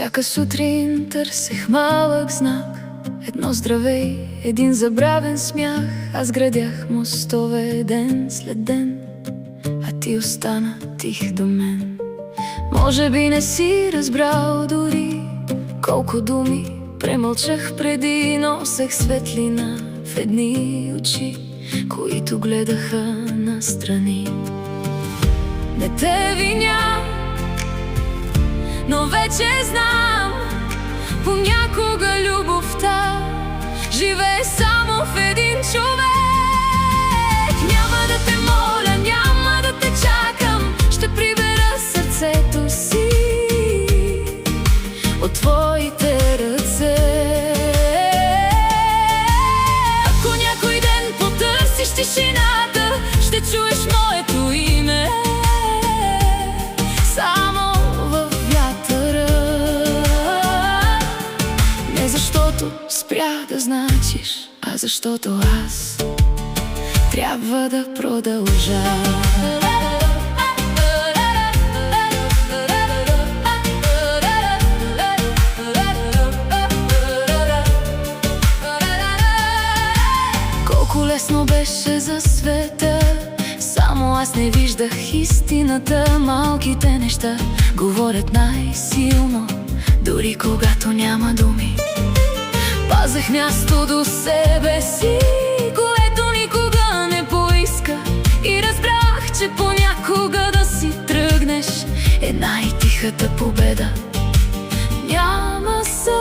Всяка сутрин търсех малък знак, едно здравей, един забравен смях. Аз градях мостове ден след ден, а ти остана тих до мен. Може би не си разбрал дори колко думи премълчах преди. Носех светлина в едни очи, които гледаха настрани. Не те виня, но вече знам, понякога любовта живее само в един човек. Няма да те моля, няма да те чакам, ще прибера сърцето си от твоите ръце. Ако някой ден потърсиш тишината, ще чуеш моето име само във вятъра. Не защото спрях да значиш, а защото аз трябва да продължа. Колко лесно беше за света, само аз не виждах истината. Малките неща говорят най-силно, дори когато няма думи. Пазех място до себе си, което никога не поиска, и разбрах, че понякога да си тръгнеш е най-тихата победа. Няма сън